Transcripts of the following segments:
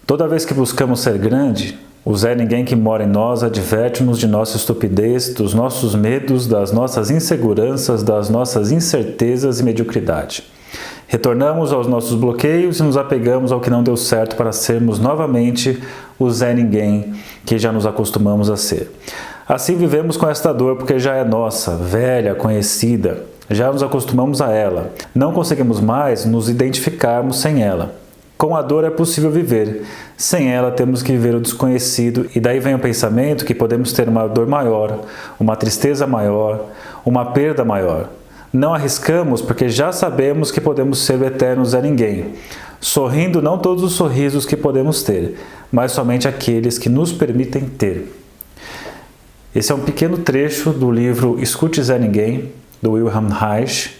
Toda vez que buscamos ser grande, o Zé Ninguém que mora em nós adverte-nos de nossa estupidez, dos nossos medos, das nossas inseguranças, das nossas incertezas e mediocridade. Retornamos aos nossos bloqueios e nos apegamos ao que não deu certo para sermos novamente o Zé Ninguém que já nos acostumamos a ser. Assim vivemos com esta dor porque já é nossa, velha, conhecida, já nos acostumamos a ela. Não conseguimos mais nos identificarmos sem ela. Com a dor é possível viver, sem ela temos que viver o desconhecido e daí vem o pensamento que podemos ter uma dor maior, uma tristeza maior, uma perda maior. Não arriscamos porque já sabemos que podemos ser eternos a ninguém, sorrindo não todos os sorrisos que podemos ter, mas somente aqueles que nos permitem ter. Esse é um pequeno trecho do livro Escute Zé Ninguém, do Wilhelm Reich,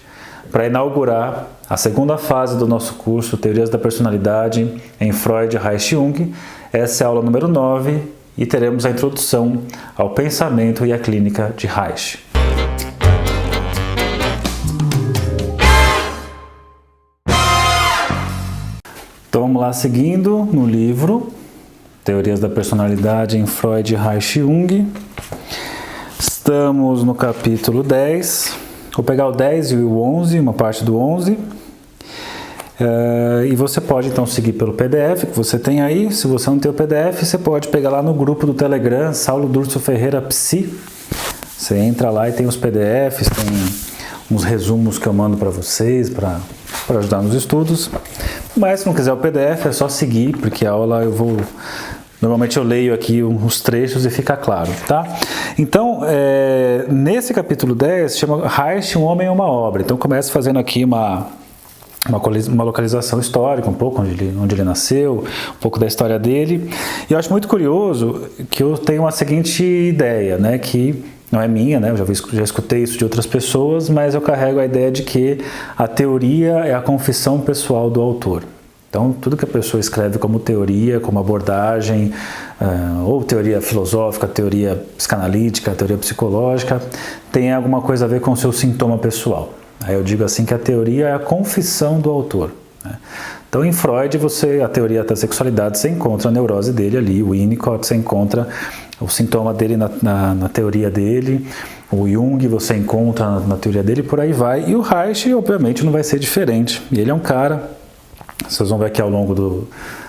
para inaugurar a segunda fase do nosso curso Teorias da Personalidade em Freud, Reich e Jung. Essa é a aula número 9 e teremos a introdução ao pensamento e à clínica de Reich. Então vamos lá, seguindo no livro Teorias da Personalidade em Freud, Reich e Jung. Estamos no capítulo 10. Vou pegar o 10 e o 11, uma parte do 11. E você pode então seguir pelo PDF que você tem aí. Se você não tem o PDF, você pode pegar lá no grupo do Telegram, Saulo Durso Ferreira Psi. Você entra lá e tem os PDFs, tem uns resumos que eu mando para vocês, para ajudar nos estudos. Mas se não quiser o PDF, é só seguir, porque a aula eu vou... Normalmente eu leio aqui uns trechos e fica claro, tá? Então, nesse capítulo 10, chama Reich, um homem e uma obra. Então começa fazendo aqui uma localização histórica, um pouco onde ele nasceu, um pouco da história dele. E eu acho muito curioso que eu tenho a seguinte ideia, né? Que não é minha, né? Eu já escutei isso de outras pessoas, mas eu carrego a ideia de que a teoria é a confissão pessoal do autor. Então, tudo que a pessoa escreve como teoria, como abordagem, ou teoria filosófica, teoria psicanalítica, teoria psicológica, tem alguma coisa a ver com o seu sintoma pessoal. Aí eu digo assim que a teoria é a confissão do autor, né? Então, em Freud, a teoria da sexualidade, você encontra a neurose dele ali, o Winnicott, você encontra o sintoma dele na teoria dele, o Jung você encontra na teoria dele, por aí vai. E o Reich, obviamente, não vai ser diferente. E ele é um cara... Vocês vão ver aqui ao longo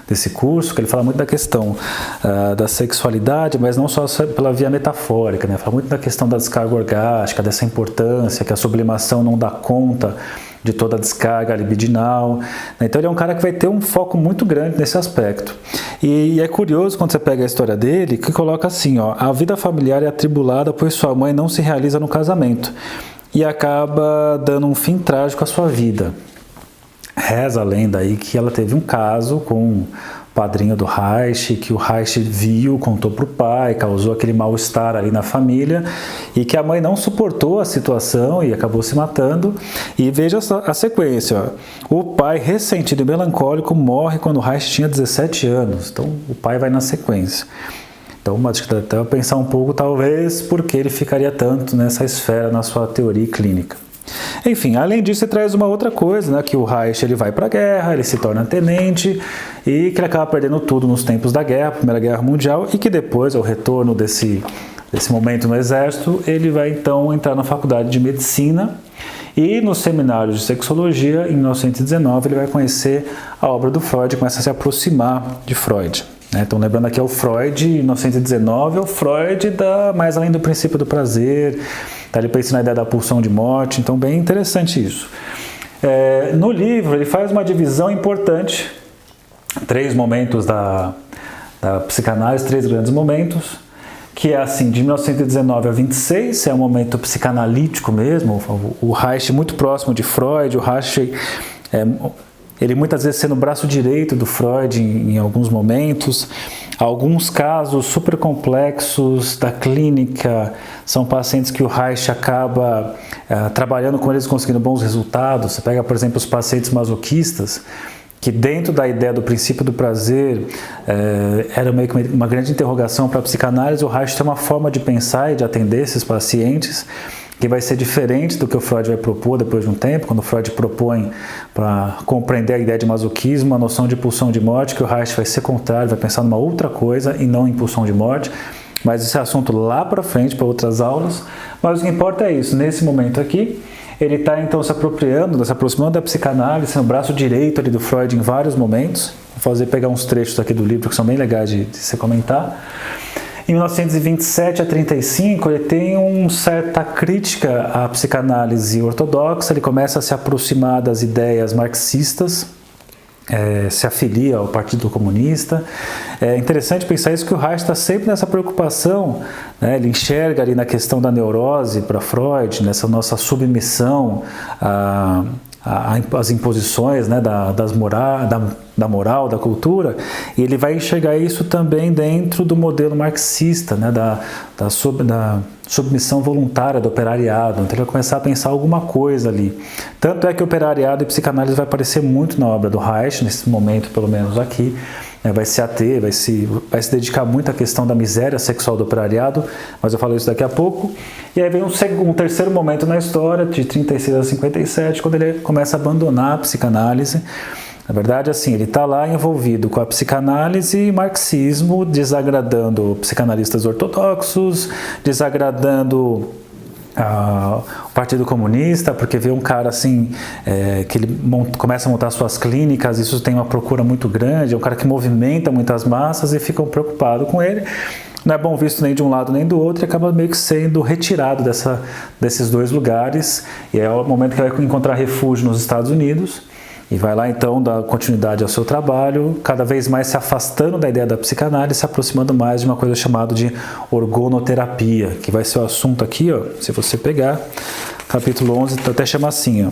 desse curso que ele fala muito da questão da sexualidade, mas não só pela via metafórica, né? Fala muito da questão da descarga orgástica, dessa importância que a sublimação não dá conta de toda a descarga libidinal, né? Então ele é um cara que vai ter um foco muito grande nesse aspecto. E é curioso quando você pega a história dele, que coloca assim, ó, a vida familiar é atribulada pois sua mãe não se realiza no casamento e acaba dando um fim trágico à sua vida. Reza a lenda aí que ela teve um caso com o padrinho do Reich, que o Reich viu, contou para o pai, causou aquele mal-estar ali na família e que a mãe não suportou a situação e acabou se matando. E veja a sequência, ó. O pai, ressentido e melancólico, morre quando o Reich tinha 17 anos. Então o pai vai na sequência. Então acho que dá até pensar um pouco, talvez, por que ele ficaria tanto nessa esfera na sua teoria clínica. Enfim, além disso, ele traz uma outra coisa, né, que o Reich ele vai para a guerra, ele se torna tenente e que ele acaba perdendo tudo nos tempos da guerra, Primeira Guerra Mundial, e que depois, ao retorno desse momento no exército, ele vai então entrar na faculdade de medicina e no seminário de sexologia, em 1919, ele vai conhecer a obra do Freud, começa a se aproximar de Freud. Então, lembrando aqui, é o Freud, em 1919, é o Freud mais além do princípio do prazer, ele pensa na ideia da pulsão de morte, então bem interessante isso. No livro, ele faz uma divisão importante, 3 momentos da psicanálise, 3 grandes momentos, que é assim, de 1919 a 26, é um momento psicanalítico mesmo, o Reich muito próximo de Freud, o Reich... Ele muitas vezes sendo o braço direito do Freud em alguns momentos. Alguns casos super complexos da clínica são pacientes que o Reich acaba trabalhando com eles, conseguindo bons resultados. Você pega, por exemplo, os pacientes masoquistas, que dentro da ideia do princípio do prazer era meio que uma grande interrogação para a psicanálise. O Reich tem uma forma de pensar e de atender esses pacientes que vai ser diferente do que o Freud vai propor depois de um tempo, quando o Freud propõe para compreender a ideia de masoquismo, a noção de pulsão de morte, que o Reich vai ser contrário, vai pensar numa outra coisa e não em pulsão de morte. Mas esse é assunto lá para frente, para outras aulas. Mas o que importa é isso, nesse momento aqui, ele está então se aproximando da psicanálise, no braço direito ali do Freud em vários momentos. Vou pegar uns trechos aqui do livro que são bem legais de se comentar. Em 1927 a 35, ele tem uma certa crítica à psicanálise ortodoxa, ele começa a se aproximar das ideias marxistas, se afilia ao Partido Comunista. É interessante pensar isso, que o Reich está sempre nessa preocupação, né? Ele enxerga ali na questão da neurose para Freud, nessa nossa submissão às imposições, né, da moral, da cultura, e ele vai enxergar isso também dentro do modelo marxista, né, da submissão voluntária do operariado. Então ele vai começar a pensar alguma coisa ali. Tanto é que operariado e psicanálise vai aparecer muito na obra do Reich, nesse momento pelo menos aqui, né, vai se ater, vai se dedicar muito à questão da miséria sexual do operariado, mas eu falo isso daqui a pouco. E aí vem um terceiro momento na história, de 36 a 57, quando ele começa a abandonar a psicanálise. Na verdade, assim, ele está lá envolvido com a psicanálise e marxismo, desagradando psicanalistas ortodoxos, desagradando o Partido Comunista, porque vê um cara assim, que ele começa a montar suas clínicas, isso tem uma procura muito grande, é um cara que movimenta muitas massas e ficam preocupados com ele. Não é bom visto nem de um lado nem do outro e acaba meio que sendo retirado desses dois lugares. E é o momento que ele vai encontrar refúgio nos Estados Unidos. E vai lá então dar continuidade ao seu trabalho, cada vez mais se afastando da ideia da psicanálise, se aproximando mais de uma coisa chamada de orgonoterapia, que vai ser o assunto aqui, ó, se você pegar, capítulo 11, até chama assim, ó,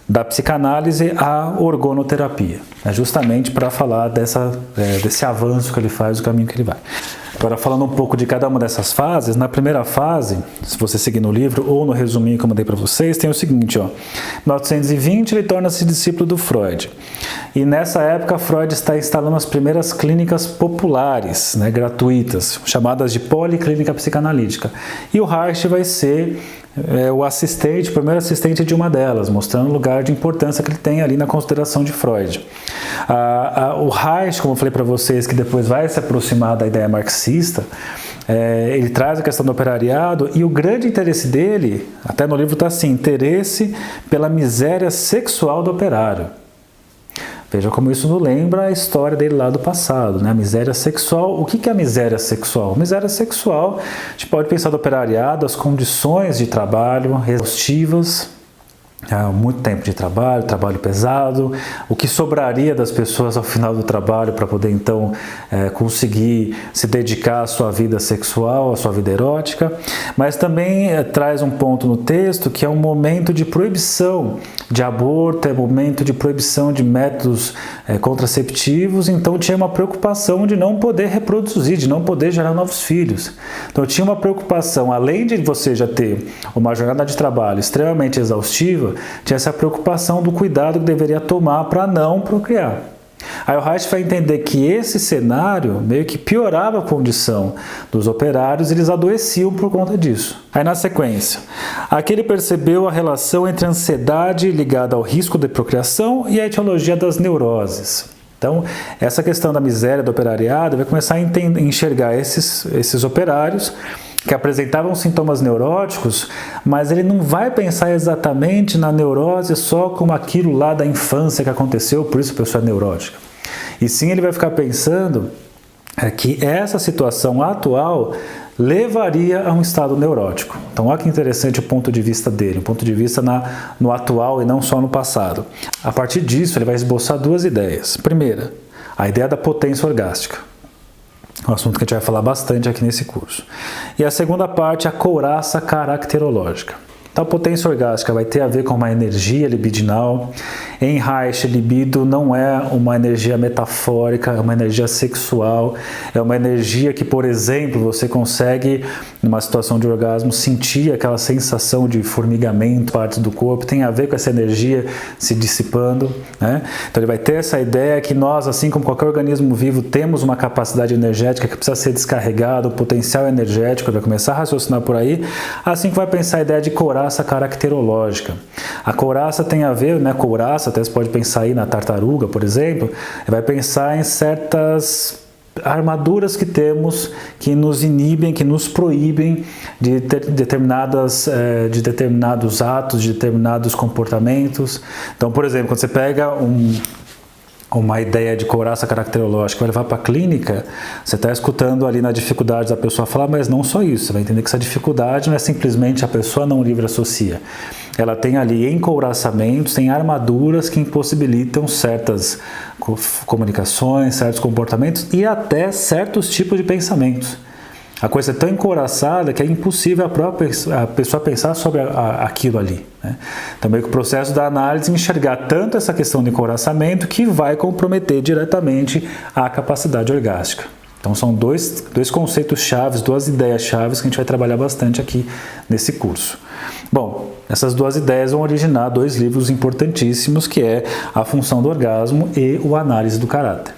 da psicanálise à orgonoterapia, justamente para falar desse avanço que ele faz, do caminho que ele vai. Agora, falando um pouco de cada uma dessas fases, na primeira fase, se você seguir no livro ou no resuminho que eu mandei para vocês, tem o seguinte, ó, em 1920 ele torna-se discípulo do Freud. E nessa época, Freud está instalando as primeiras clínicas populares, né, gratuitas, chamadas de policlínica psicanalítica. E o Reich vai ser o primeiro assistente de uma delas, mostrando o lugar de importância que ele tem ali na consideração de Freud. O Reich, como eu falei para vocês, que depois vai se aproximar da ideia marxista, ele traz a questão do operariado, e o grande interesse dele, até no livro está assim, interesse pela miséria sexual do operário. Veja como isso nos lembra a história dele lá do passado, né? A miséria sexual. O que é a miséria sexual? Miséria sexual, a gente pode pensar do operariado, as condições de trabalho exaustivas, muito tempo de trabalho, trabalho pesado, o que sobraria das pessoas ao final do trabalho para poder então conseguir se dedicar à sua vida sexual, à sua vida erótica, mas também traz um ponto no texto que é um momento de proibição de aborto, é um momento de proibição de métodos contraceptivos, então tinha uma preocupação de não poder reproduzir, de não poder gerar novos filhos. Então tinha uma preocupação, além de você já ter uma jornada de trabalho extremamente exaustiva, tinha essa preocupação do cuidado que deveria tomar para não procriar. Aí o Reich vai entender que esse cenário meio que piorava a condição dos operários, eles adoeciam por conta disso. Aí na sequência, aqui ele percebeu a relação entre a ansiedade ligada ao risco de procriação e a etiologia das neuroses. Então, essa questão da miséria do operariado vai começar a enxergar esses operários que apresentavam sintomas neuróticos, mas ele não vai pensar exatamente na neurose só como aquilo lá da infância que aconteceu, por isso a pessoa é neurótica. E sim, ele vai ficar pensando que essa situação atual levaria a um estado neurótico. Então, olha que interessante o ponto de vista dele, um ponto de vista no atual e não só no passado. A partir disso, ele vai esboçar duas ideias. Primeira, a ideia da potência orgástica. Um assunto que a gente vai falar bastante aqui nesse curso. E a segunda parte, a couraça caracterológica. Então, a potência orgástica vai ter a ver com uma energia libidinal. Em Reich, libido não é uma energia metafórica, é uma energia sexual, é uma energia que, por exemplo, você consegue, numa situação de orgasmo, sentir aquela sensação de formigamento, partes do corpo, tem a ver com essa energia se dissipando, né? Então, ele vai ter essa ideia que nós, assim como qualquer organismo vivo, temos uma capacidade energética que precisa ser descarregada, um potencial energético, vai começar a raciocinar por aí, assim que vai pensar a ideia de couraça caracterológica. A couraça tem a ver, né, couraça, até você pode pensar aí na tartaruga, por exemplo, vai pensar em certas armaduras que temos que nos inibem, que nos proíbem de determinados atos, de determinados comportamentos. Então, por exemplo, quando você pega uma ideia de couraça caracterológica, vai levar para a clínica, você está escutando ali na dificuldade da pessoa falar, mas não só isso, você vai entender que essa dificuldade não é simplesmente a pessoa não livre associa. Ela tem ali encouraçamentos, tem armaduras que impossibilitam certas comunicações, certos comportamentos e até certos tipos de pensamentos. A coisa é tão encouraçada que é impossível a pessoa pensar sobre aquilo ali, né? Também o processo da análise enxergar tanto essa questão do encouraçamento que vai comprometer diretamente a capacidade orgástica. Então são dois conceitos chaves, duas ideias chaves que a gente vai trabalhar bastante aqui nesse curso. Bom, essas duas ideias vão originar dois livros importantíssimos, que é A Função do Orgasmo e o Análise do Caráter.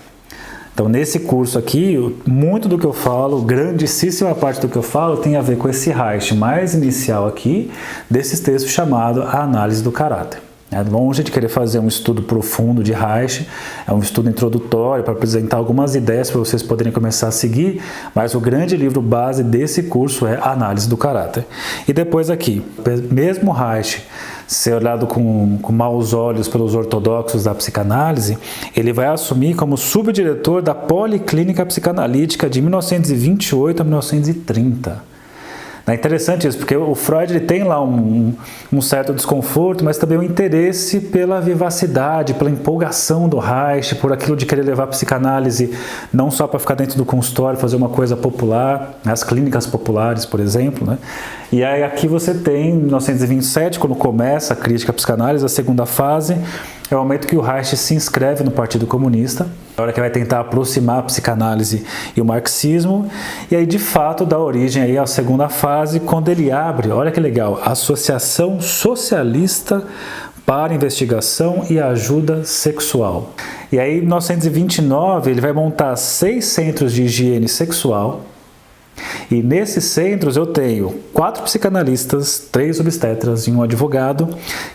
Então, nesse curso aqui, muito do que eu falo, grandíssima parte do que eu falo, tem a ver com esse Reich mais inicial aqui, desses textos chamado A Análise do Caráter. É longe de querer fazer um estudo profundo de Reich, é um estudo introdutório para apresentar algumas ideias para vocês poderem começar a seguir, mas o grande livro base desse curso é A Análise do Caráter. E depois aqui, mesmo Reich ser olhado com maus olhos pelos ortodoxos da psicanálise, ele vai assumir como subdiretor da Policlínica Psicanalítica de 1928 a 1930. É interessante isso, porque o Freud ele tem lá um certo desconforto, mas também um interesse pela vivacidade, pela empolgação do Reich, por aquilo de querer levar a psicanálise não só para ficar dentro do consultório, fazer uma coisa popular, as clínicas populares, por exemplo, né? E aí aqui você tem, em 1927, quando começa a crítica à psicanálise, a segunda fase, é o momento que o Reich se inscreve no Partido Comunista, a hora que vai tentar aproximar a psicanálise e o marxismo, e aí de fato dá origem aí à segunda fase, quando ele abre, olha que legal, a Associação Socialista para Investigação e Ajuda Sexual. E aí em 1929 ele vai montar 6 centros de higiene sexual, e nesses centros eu tenho 4 psicanalistas, 3 obstetras e um advogado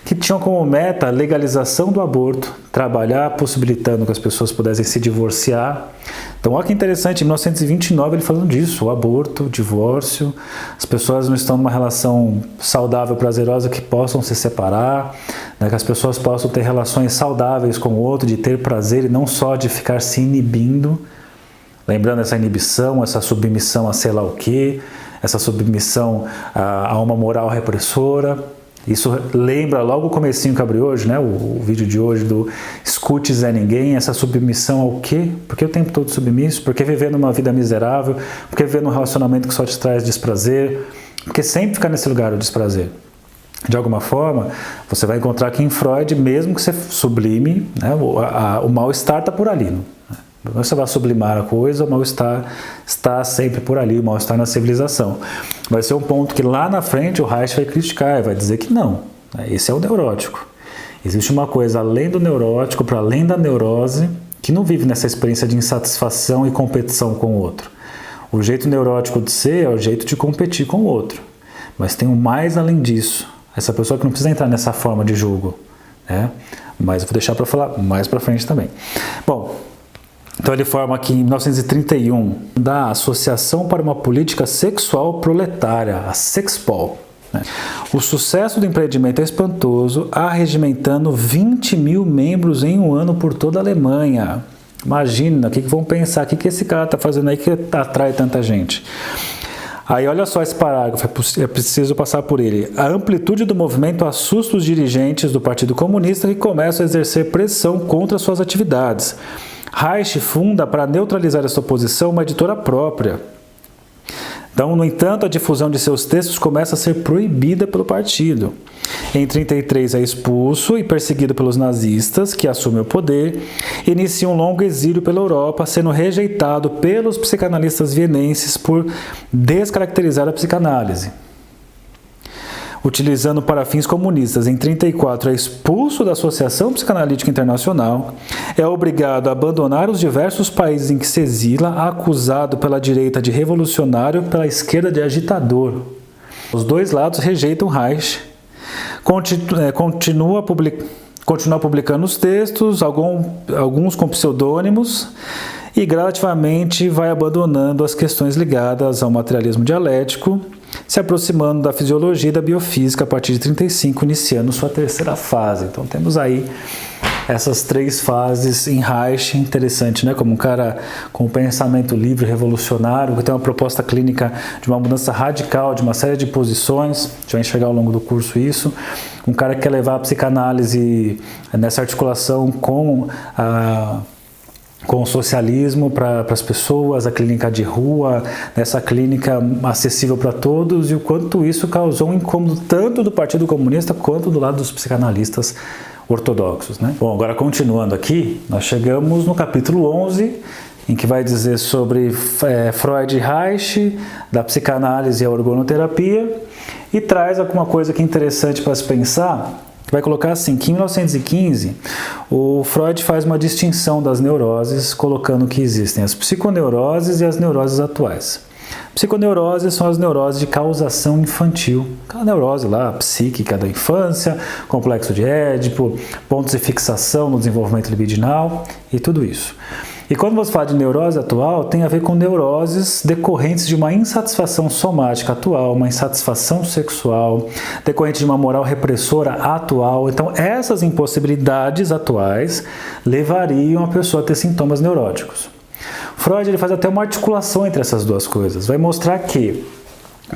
que tinham como meta a legalização do aborto, trabalhar possibilitando que as pessoas pudessem se divorciar. Então olha que interessante, em 1929 ele falando disso, o aborto, o divórcio, as pessoas não estão numa relação saudável, prazerosa, que possam se separar, né, que as pessoas possam ter relações saudáveis com o outro, de ter prazer e não só de ficar se inibindo. Lembrando essa inibição, essa submissão a sei lá o quê, essa submissão a uma moral repressora. Isso lembra logo o comecinho que abriu hoje, né? O vídeo de hoje do escute Zé Ninguém, essa submissão ao quê? Por que o tempo todo submisso? Por que viver numa vida miserável? Por que viver num relacionamento que só te traz desprazer? Por que sempre ficar nesse lugar do desprazer? De alguma forma, você vai encontrar aqui em Freud, mesmo que você sublime, né? O mal-estar está por ali, não você vai sublimar a coisa, o mal-estar está sempre por ali, o mal-estar na civilização. Vai ser um ponto que lá na frente o Reich vai criticar, vai dizer que não, esse é o neurótico. Existe uma coisa além do neurótico, para além da neurose, que não vive nessa experiência de insatisfação e competição com o outro. O jeito neurótico de ser é o jeito de competir com o outro. Mas tem um mais além disso. Essa pessoa que não precisa entrar nessa forma de julgo, né? Mas eu vou deixar para falar mais para frente também. Bom, então ele forma aqui em 1931 da Associação para uma Política Sexual Proletária, a Sexpol. O sucesso do empreendimento é espantoso, arregimentando 20 mil membros em um ano por toda a Alemanha. Imagina, o que vão pensar, o que esse cara está fazendo aí que atrai tanta gente? Aí olha só esse parágrafo, é preciso passar por ele. A amplitude do movimento assusta os dirigentes do Partido Comunista que começam a exercer pressão contra suas atividades. Reich funda, para neutralizar essa oposição, uma editora própria. Então, no entanto, a difusão de seus textos começa a ser proibida pelo partido. Em 33 é expulso e perseguido pelos nazistas, que assumem o poder, inicia um longo exílio pela Europa, sendo rejeitado pelos psicanalistas vienenses por descaracterizar a psicanálise. Utilizando para fins comunistas, em 34 é expulso da Associação Psicanalítica Internacional, é obrigado a abandonar os diversos países em que se exila, acusado pela direita de revolucionário e pela esquerda de agitador. Os dois lados rejeitam Reich, continua publicando os textos, alguns com pseudônimos, e gradativamente vai abandonando as questões ligadas ao materialismo dialético, se aproximando da fisiologia e da biofísica a partir de 35, iniciando sua terceira fase. Então temos aí essas 3 fases em Reich. Interessante, né? Como um cara com um pensamento livre, revolucionário, que tem uma proposta clínica de uma mudança radical de uma série de posições, a gente vai enxergar ao longo do curso isso. Um cara que quer levar a psicanálise nessa articulação com o socialismo para as pessoas, a clínica de rua, essa clínica acessível para todos, e o quanto isso causou um incômodo tanto do Partido Comunista quanto do lado dos psicanalistas ortodoxos, né? Bom, agora continuando aqui, nós chegamos no capítulo 11, em que vai dizer sobre Freud e Reich, da psicanálise e a organoterapia, e traz alguma coisa que é interessante para se pensar. Vai colocar assim, que em 1915 o Freud faz uma distinção das neuroses, colocando que existem as psiconeuroses e as neuroses atuais. Psiconeuroses são as neuroses de causação infantil, aquela neurose lá, psíquica da infância, complexo de Édipo, pontos de fixação no desenvolvimento libidinal e tudo isso. E quando você fala de neurose atual, tem a ver com neuroses decorrentes de uma insatisfação somática atual, uma insatisfação sexual, decorrente de uma moral repressora atual. Então, essas impossibilidades atuais levariam a pessoa a ter sintomas neuróticos. Freud ele faz até uma articulação entre essas duas coisas. Vai mostrar que,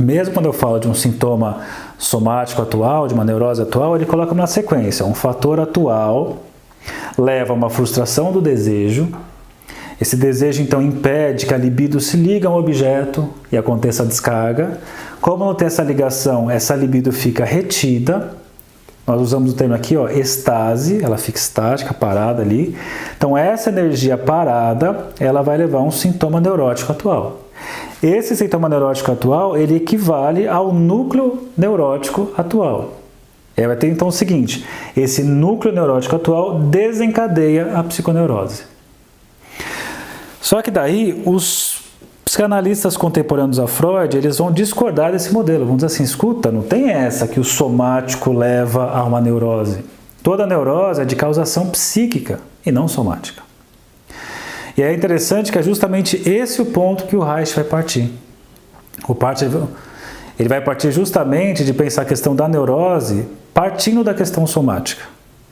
mesmo quando eu falo de um sintoma somático atual, de uma neurose atual, ele coloca uma sequência. Um fator atual leva a uma frustração do desejo. Esse desejo, então, impede que a libido se ligue a um objeto e aconteça a descarga. Como não tem essa ligação, essa libido fica retida. Nós usamos o termo aqui, ó, estase, ela fica estática, parada ali. Então, essa energia parada, ela vai levar a um sintoma neurótico atual. Esse sintoma neurótico atual, ele equivale ao núcleo neurótico atual. Vai ter, então, o seguinte, esse núcleo neurótico atual desencadeia a psiconeurose. Só que daí, os psicanalistas contemporâneos a Freud, eles vão discordar desse modelo. Vão dizer assim, escuta, não tem essa que o somático leva a uma neurose. Toda neurose é de causação psíquica e não somática. E é interessante que é justamente esse o ponto que o Reich vai partir. Ele vai partir justamente de pensar a questão da neurose partindo da questão somática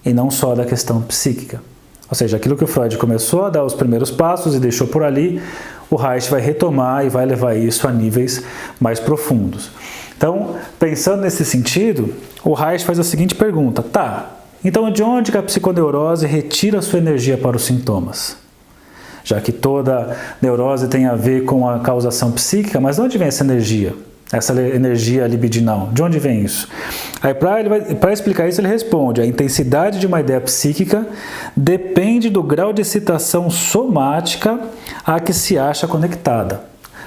e não só da questão psíquica. Ou seja, aquilo que o Freud começou a dar os primeiros passos e deixou por ali, o Reich vai retomar e vai levar isso a níveis mais profundos. Então, pensando nesse sentido, o Reich faz a seguinte pergunta. Tá, então de onde que a psiconeurose retira a sua energia para os sintomas? Já que toda neurose tem a ver com a causação psíquica, mas de onde vem essa energia? Essa energia libidinal, de onde vem isso? Aí para explicar isso ele responde, a intensidade de uma ideia psíquica depende do grau de excitação somática a que se acha conectada.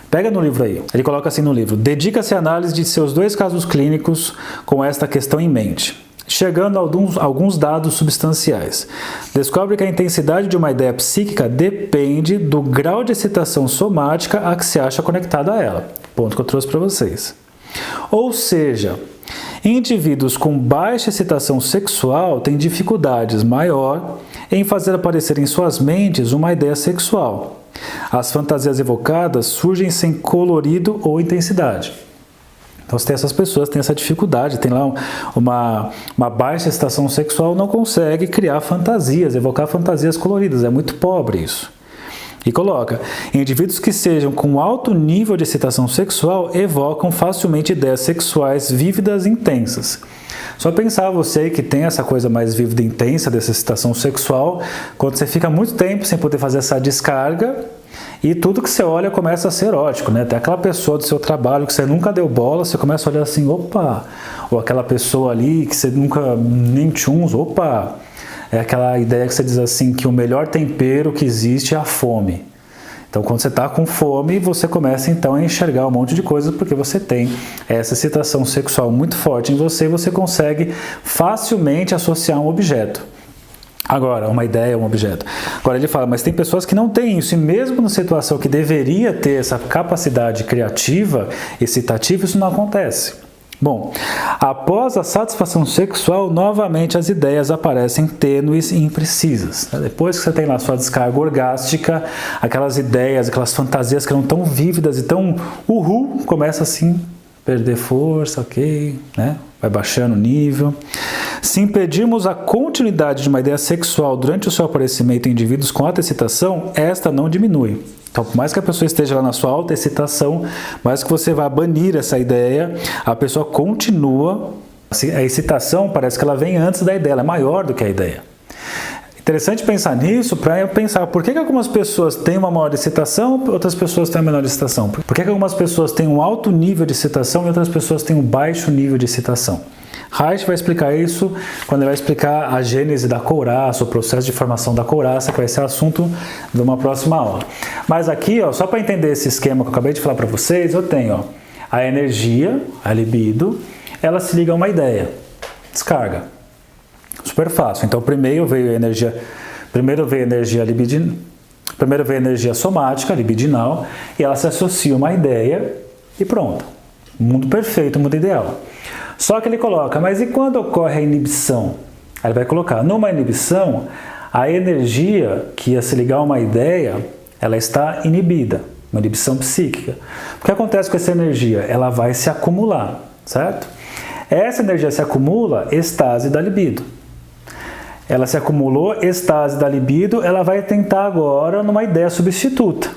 Pega no livro aí, ele coloca assim no livro, dedica-se à análise de seus 2 casos clínicos com esta questão em mente. Chegando a alguns dados substanciais. Descobre que a intensidade de uma ideia psíquica depende do grau de excitação somática a que se acha conectada a ela. Ponto que eu trouxe para vocês. Ou seja, indivíduos com baixa excitação sexual têm dificuldades maior em fazer aparecer em suas mentes uma ideia sexual. As fantasias evocadas surgem sem colorido ou intensidade. Então, se tem essas pessoas, tem essa dificuldade, tem lá uma baixa excitação sexual, não consegue criar fantasias, evocar fantasias coloridas, é muito pobre isso. E coloca, indivíduos que sejam com alto nível de excitação sexual evocam facilmente ideias sexuais vívidas e intensas. Só pensar você que tem essa coisa mais vívida e intensa dessa excitação sexual, quando você fica muito tempo sem poder fazer essa descarga, e tudo que você olha começa a ser erótico, né? Até aquela pessoa do seu trabalho que você nunca deu bola, você começa a olhar assim, opa! Ou aquela pessoa ali que você nunca nem tchuns, opa! É aquela ideia que você diz assim, que o melhor tempero que existe é a fome. Então, quando você está com fome, você começa então a enxergar um monte de coisas, porque você tem essa excitação sexual muito forte em você e você consegue facilmente associar um objeto. Agora, uma ideia, um objeto. Agora ele fala, mas tem pessoas que não têm isso, e mesmo na situação que deveria ter essa capacidade criativa, excitativa, isso não acontece. Bom, após a satisfação sexual, novamente as ideias aparecem tênues e imprecisas. Depois que você tem lá sua descarga orgástica, aquelas ideias, aquelas fantasias que eram tão vívidas e tão começa assim perder força, ok, né? Vai baixando o nível. Se impedirmos a continuidade de uma ideia sexual durante o seu aparecimento em indivíduos com alta excitação, esta não diminui. Então, por mais que a pessoa esteja lá na sua alta excitação, mais que você vá banir essa ideia, a pessoa continua. A excitação parece que ela vem antes da ideia, ela é maior do que a ideia. Interessante pensar nisso para pensar por que algumas pessoas têm uma maior excitação e outras pessoas têm uma menor excitação. Por que algumas pessoas têm um alto nível de excitação e outras pessoas têm um baixo nível de excitação. Reich vai explicar isso quando ele vai explicar a gênese da couraça, o processo de formação da couraça, que vai ser assunto de uma próxima aula. Mas aqui, ó, só para entender esse esquema que eu acabei de falar para vocês, eu tenho ó, a energia, a libido, ela se liga a uma ideia, descarga. Super fácil. Então primeiro veio a energia somática, libidinal, e ela se associa a uma ideia e pronto. Mundo perfeito, mundo ideal. Só que ele coloca, mas e quando ocorre a inibição? Aí ele vai colocar, numa inibição, a energia que ia se ligar a uma ideia, ela está inibida, uma inibição psíquica. O que acontece com essa energia? Ela vai se acumular, certo? Essa energia se acumula, êxtase da libido. Ela se acumulou, êxtase da libido, ela vai tentar agora numa ideia substituta.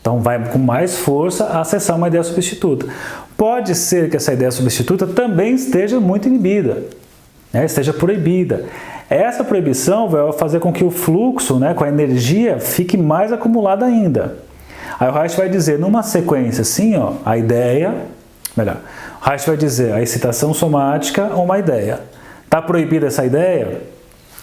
Então vai com mais força acessar uma ideia substituta. Pode ser que essa ideia substituta também esteja muito inibida, né? Esteja proibida. Essa proibição vai fazer com que o fluxo, né, com a energia, fique mais acumulado ainda. Aí o Reich vai dizer, numa sequência assim, ó, a ideia, melhor, o Reich vai dizer a excitação somática ou uma ideia. Está proibida essa ideia?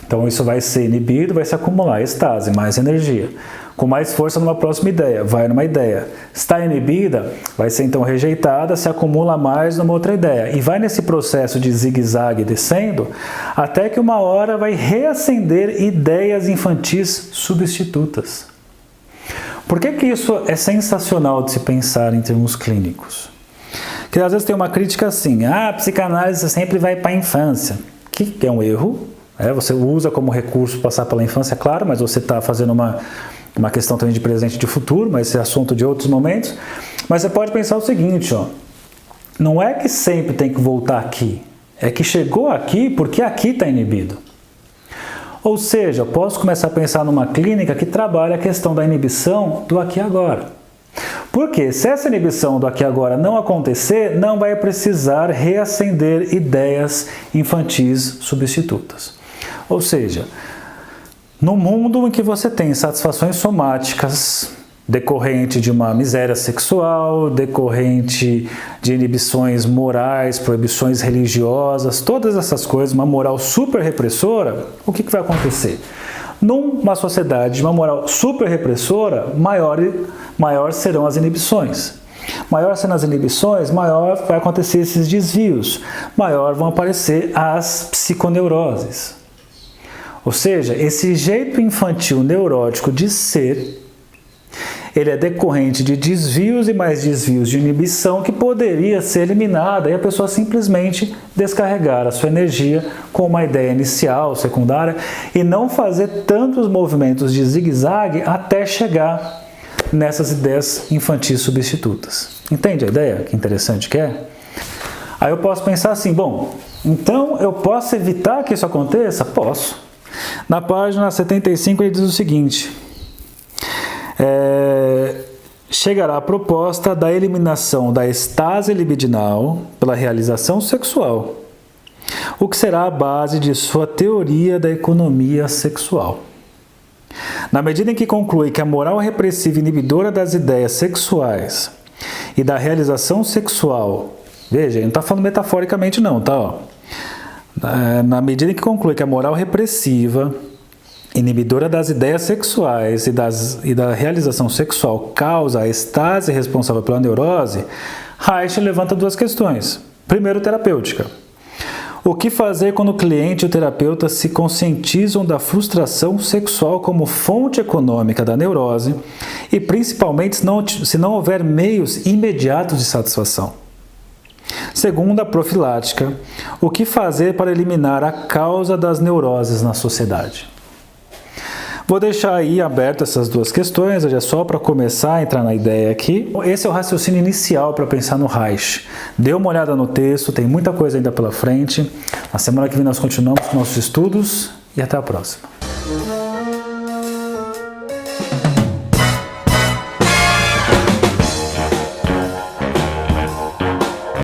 Então isso vai ser inibido, vai se acumular, êxtase, mais energia. Com mais força numa próxima ideia, vai numa ideia. Está inibida, vai ser então rejeitada, se acumula mais numa outra ideia. E vai nesse processo de zigue-zague descendo, até que uma hora vai reacender ideias infantis substitutas. Por que isso é sensacional de se pensar em termos clínicos? Porque às vezes tem uma crítica assim, a psicanálise sempre vai para a infância, que é um erro. Você usa como recurso passar pela infância, claro, mas você está fazendo uma questão também de presente e de futuro, mas esse é assunto de outros momentos. Mas você pode pensar o seguinte, ó, não é que sempre tem que voltar aqui, é que chegou aqui porque aqui está inibido. Ou seja, eu posso começar a pensar numa clínica que trabalha a questão da inibição do aqui e agora. Porque se essa inibição do aqui e agora não acontecer, não vai precisar reacender ideias infantis substitutas. Ou seja, no mundo em que você tem satisfações somáticas decorrente de uma miséria sexual, decorrente de inibições morais, proibições religiosas, todas essas coisas, uma moral super repressora, o que vai acontecer? Numa sociedade de uma moral super repressora, maior serão as inibições. Maior sendo as inibições, maior vai acontecer esses desvios, maior vão aparecer as psiconeuroses. Ou seja, esse jeito infantil neurótico de ser, ele é decorrente de desvios e mais desvios de inibição que poderia ser eliminada e a pessoa simplesmente descarregar a sua energia com uma ideia inicial, secundária e não fazer tantos movimentos de zigue-zague até chegar nessas ideias infantis substitutas. Entende a ideia? Que interessante que é? Aí eu posso pensar assim, bom, então eu posso evitar que isso aconteça? Posso. Na página 75 ele diz o seguinte, chegará a proposta da eliminação da êxtase libidinal pela realização sexual. o que será a base de sua teoria da economia sexual. Na medida em que conclui que a moral repressiva inibidora das ideias sexuais e da realização sexual, veja, não está falando metaforicamente não, tá? Ó. Na medida em que conclui que a moral repressiva inibidora das ideias sexuais e da realização sexual causa a estase responsável pela neurose, Reich levanta duas questões. Primeiro, terapêutica. O que fazer quando o cliente e o terapeuta se conscientizam da frustração sexual como fonte econômica da neurose e principalmente se não houver meios imediatos de satisfação? Segunda, profilática. O que fazer para eliminar a causa das neuroses na sociedade? Vou deixar aí aberto essas duas questões, é só para começar a entrar na ideia aqui. Esse é o raciocínio inicial para pensar no Reich. Dê uma olhada no texto, tem muita coisa ainda pela frente. Na semana que vem nós continuamos com nossos estudos e até a próxima.